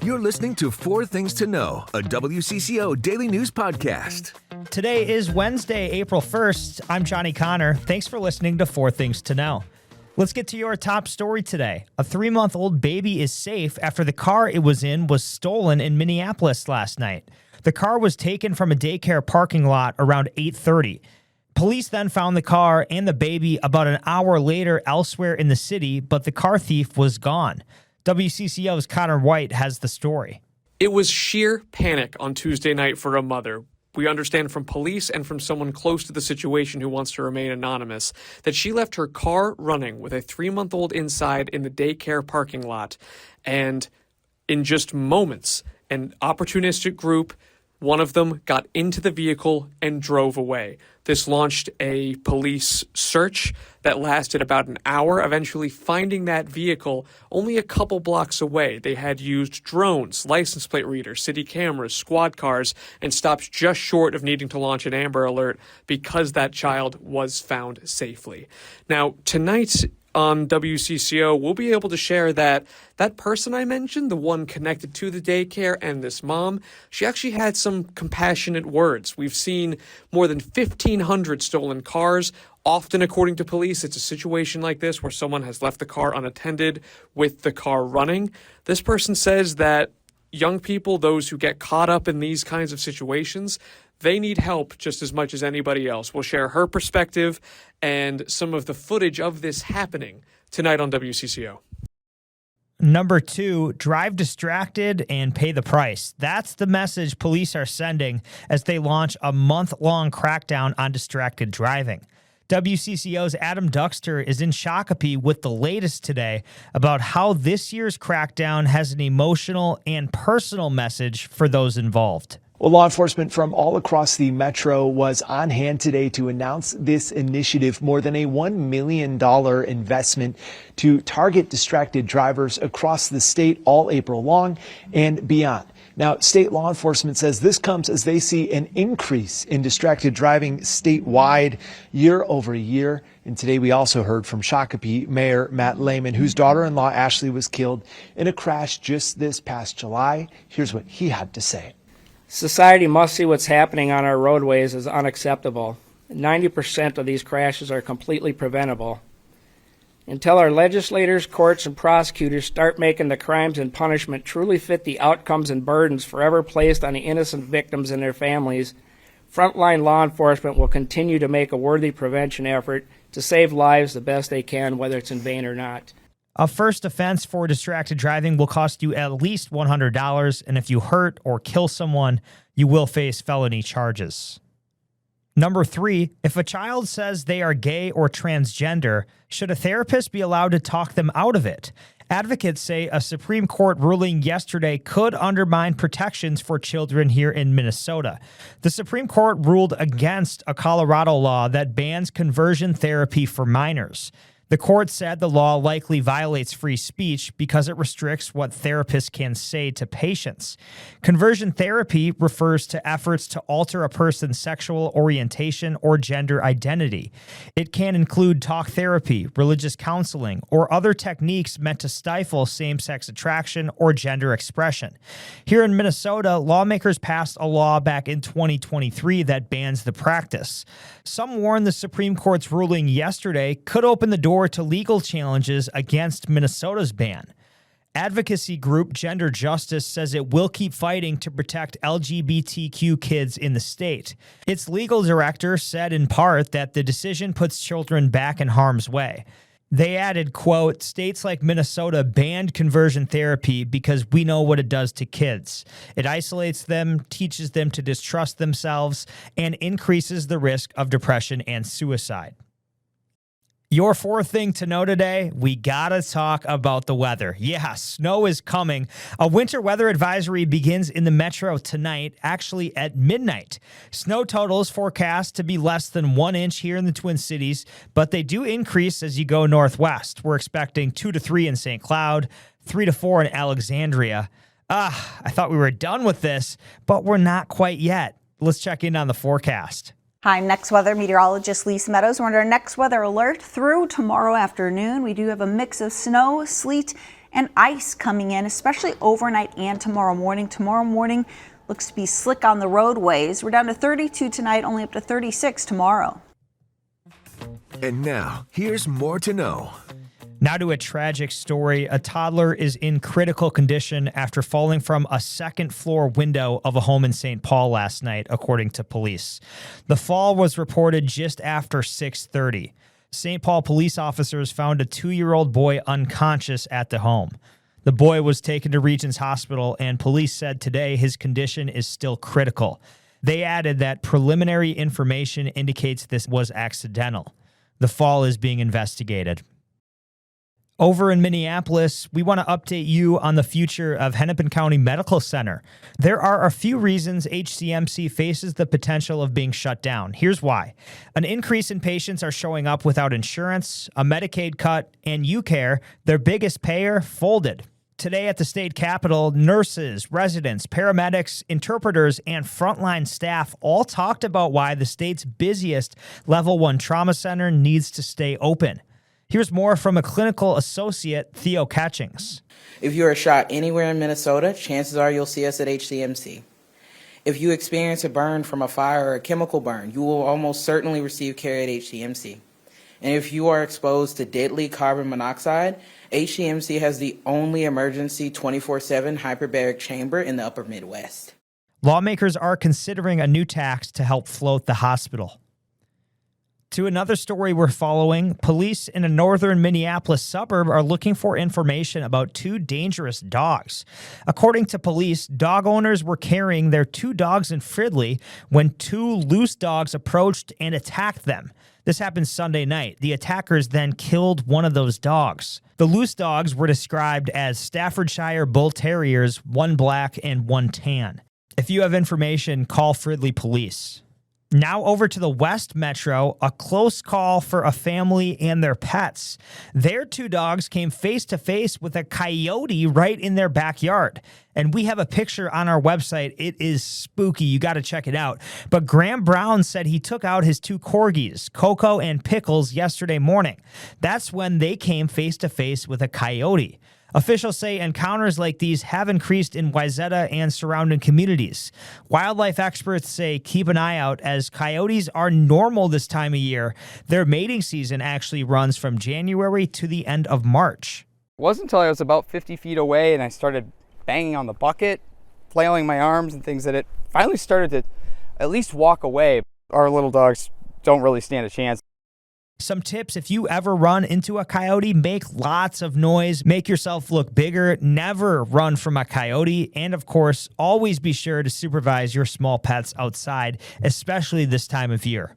You're listening to Four Things to Know, a WCCO daily news podcast. Today is Wednesday, April 1st. I'm Johnny Connor. Thanks for listening to Four Things to Know. Let's get to your top story today. A 3-month-old baby is safe after the car it was in was stolen in Minneapolis last night. The car was taken from a daycare parking lot around 8:30. Police then found the car and the baby about an hour later elsewhere in the city, but the car thief was gone. WCCO's Connor White has the story. It was sheer panic on Tuesday night for a mother. We understand from police and from someone close to the situation who wants to remain anonymous that she left her car running with a 3-month-old inside in the daycare parking lot. And in just moments, an opportunistic group, one of them got into the vehicle and drove away. This launched a police search that lasted about an hour, eventually finding that vehicle only a couple blocks away. They had used drones, license plate readers, city cameras, squad cars, and stopped just short of needing to launch an Amber Alert because that child was found safely. Now, tonight on WCCO, we'll be able to share that person I mentioned, the one connected to the daycare and this mom, she actually had some compassionate words. We've seen more than 1,500 stolen cars. Often, according to police, it's a situation like this where someone has left the car unattended with the car running. This person says that young people, those who get caught up in these kinds of situations, they need help just as much as anybody else. We'll share her perspective and some of the footage of this happening tonight on WCCO. Number 2, drive distracted and pay the price. That's the message police are sending as they launch a month-long crackdown on distracted driving. WCCO's Adam Duxter is in Shakopee with the latest today about how this year's crackdown has an emotional and personal message for those involved. Well, law enforcement from all across the metro was on hand today to announce this initiative, more than a $1 million investment to target distracted drivers across the state all April long and beyond. Now, state law enforcement says this comes as they see an increase in distracted driving statewide year over year. And today we also heard from Shakopee Mayor Matt Lehman, whose daughter-in-law Ashley was killed in a crash just this past July. Here's what he had to say. Society must see what's happening on our roadways as unacceptable. 90% of these crashes are completely preventable. Until our legislators, courts, and prosecutors start making the crimes and punishment truly fit the outcomes and burdens forever placed on the innocent victims and their families, frontline law enforcement will continue to make a worthy prevention effort to save lives the best they can, whether it's in vain or not. A first offense for distracted driving will cost you at least $100, and if you hurt or kill someone, you will face felony charges. Number 3, if a child says they are gay or transgender, should a therapist be allowed to talk them out of it? Advocates say a Supreme Court ruling yesterday could undermine protections for children here in Minnesota. The Supreme Court ruled against a Colorado law that bans conversion therapy for minors. The court said the law likely violates free speech because it restricts what therapists can say to patients. Conversion therapy refers to efforts to alter a person's sexual orientation or gender identity. It can include talk therapy, religious counseling, or other techniques meant to stifle same-sex attraction or gender expression. Here in Minnesota, lawmakers passed a law back in 2023 that bans the practice. Some warn the Supreme Court's ruling yesterday could open the door to legal challenges against Minnesota's ban. Advocacy group Gender Justice says it will keep fighting to protect LGBTQ kids in the state. Its legal director said in part that the decision puts children back in harm's way. They added, quote, states like Minnesota banned conversion therapy because we know what it does to kids. It isolates them, teaches them to distrust themselves, and increases the risk of depression and suicide. Your fourth thing to know today, we gotta talk about the weather. Yeah, snow is coming. A winter weather advisory begins in the metro tonight, actually at midnight. Snow totals forecast to be less than 1 inch here in the Twin Cities, but they do increase as you go northwest. We're expecting 2 to 3 in St. Cloud, 3 to 4 in Alexandria. I thought we were done with this, but we're not quite yet. Let's check in on the forecast. Hi, I'm Next Weather meteorologist Lisa Meadows. We're under our next weather alert through tomorrow afternoon. We do have a mix of snow, sleet, and ice coming in, especially overnight and tomorrow morning. Tomorrow morning looks to be slick on the roadways. We're down to 32 tonight, only up to 36 tomorrow. And now, here's more to know. Now to a tragic story. A toddler is in critical condition after falling from a second-floor window of a home in St. Paul last night, according to police. The fall was reported just after 6:30. St. Paul police officers found a 2-year-old boy unconscious at the home. The boy was taken to Regions Hospital, and police said today his condition is still critical. They added that preliminary information indicates this was accidental. The fall is being investigated. Over in Minneapolis, we want to update you on the future of Hennepin County Medical Center. There are a few reasons HCMC faces the potential of being shut down. Here's why. An increase in patients are showing up without insurance, a Medicaid cut, and UCare, their biggest payer, folded. Today at the state capitol, nurses, residents, paramedics, interpreters, and frontline staff all talked about why the state's busiest Level 1 trauma center needs to stay open. Here's more from a clinical associate, Theo Catchings. If you are shot anywhere in Minnesota, chances are you'll see us at HCMC. If you experience a burn from a fire or a chemical burn, you will almost certainly receive care at HCMC. And if you are exposed to deadly carbon monoxide, HCMC has the only emergency 24/7 hyperbaric chamber in the upper Midwest. Lawmakers are considering a new tax to help float the hospital. To another story we're following, police in a northern Minneapolis suburb are looking for information about 2 dangerous dogs. According to police, dog owners were carrying their 2 dogs in Fridley when 2 loose dogs approached and attacked them. This happened Sunday night. The attackers then killed one of those dogs. The loose dogs were described as Staffordshire Bull Terriers, 1 black and 1 tan. If you have information, call Fridley Police. Now over to the West Metro, a close call for a family and their pets. Their 2 dogs came face to face with a coyote right in their backyard. And we have a picture on our website. It is spooky. You got to check it out. But Graham Brown said he took out his 2 corgis, Coco and Pickles, yesterday morning. That's when they came face to face with a coyote. Officials say encounters like these have increased in Wayzata and surrounding communities. Wildlife experts say keep an eye out as coyotes are normal this time of year. Their mating season actually runs from January to the end of March. It wasn't until I was about 50 feet away and I started banging on the bucket, flailing my arms and things that it finally started to at least walk away. Our little dogs don't really stand a chance. Some tips: if you ever run into a coyote, make lots of noise, make yourself look bigger, never run from a coyote, and of course, always be sure to supervise your small pets outside, especially this time of year.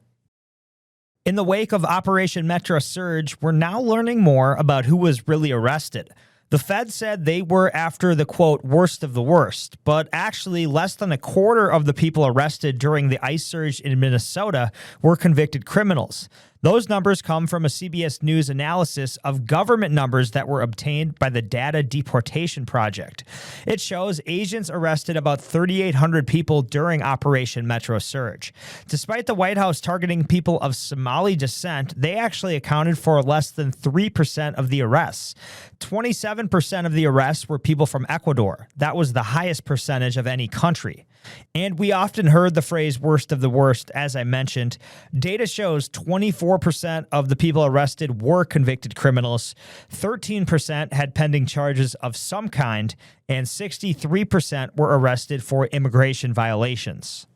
In the wake of Operation Metro Surge, we're now learning more about who was really arrested. The Fed said they were after the, quote, worst of the worst, but actually less than a quarter of the people arrested during the ICE surge in Minnesota were convicted criminals. Those numbers come from a CBS News analysis of government numbers that were obtained by the Data Deportation Project. It shows agents arrested about 3,800 people during Operation Metro Surge. Despite the White House targeting people of Somali descent, they actually accounted for less than 3% of the arrests. 27% of the arrests were people from Ecuador. That was the highest percentage of any country. And we often heard the phrase worst of the worst, as I mentioned. Data shows 24% of the people arrested were convicted criminals, 13% had pending charges of some kind, and 63% were arrested for immigration violations.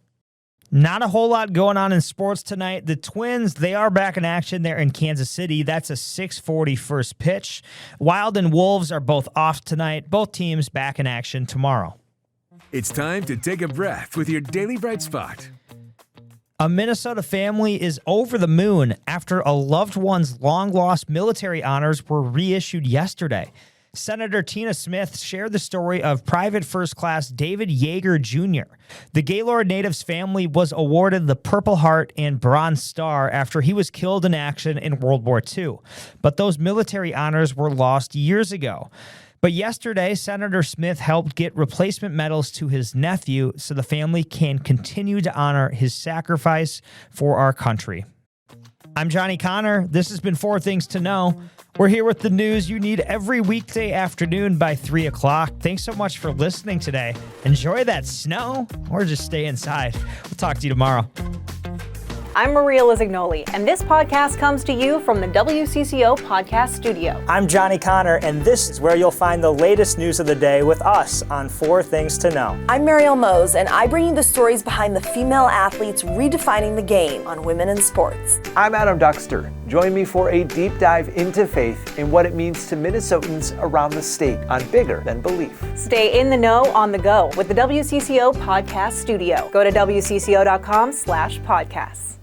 Not a whole lot going on in sports tonight. The Twins, they are back in action there in Kansas City. That's a 6:40 first pitch. Wild and Wolves are both off tonight. Both teams back in action tomorrow. It's time to take a breath with your Daily Bright Spot. A Minnesota family is over the moon after a loved one's long-lost military honors were reissued yesterday. Senator Tina Smith shared the story of Private First Class David Yeager Jr. The Gaylord native's family was awarded the Purple Heart and Bronze Star after he was killed in action in World War II. But those military honors were lost years ago. But yesterday, Senator Smith helped get replacement medals to his nephew so the family can continue to honor his sacrifice for our country. I'm Johnny Connor. This has been 4 Things to Know. We're here with the news you need every weekday afternoon by 3 o'clock. Thanks so much for listening today. Enjoy that snow or just stay inside. We'll talk to you tomorrow. I'm Maria Lizignoli, and this podcast comes to you from the WCCO podcast studio. I'm Johnny Connor, and this is where you'll find the latest news of the day with us on 4 Things to Know. I'm Mariel Mose, and I bring you the stories behind the female athletes redefining the game on women in sports. I'm Adam Duxter. Join me for a deep dive into faith and what it means to Minnesotans around the state on Bigger Than Belief. Stay in the know on the go with the WCCO podcast studio. Go to WCCO.com/podcasts.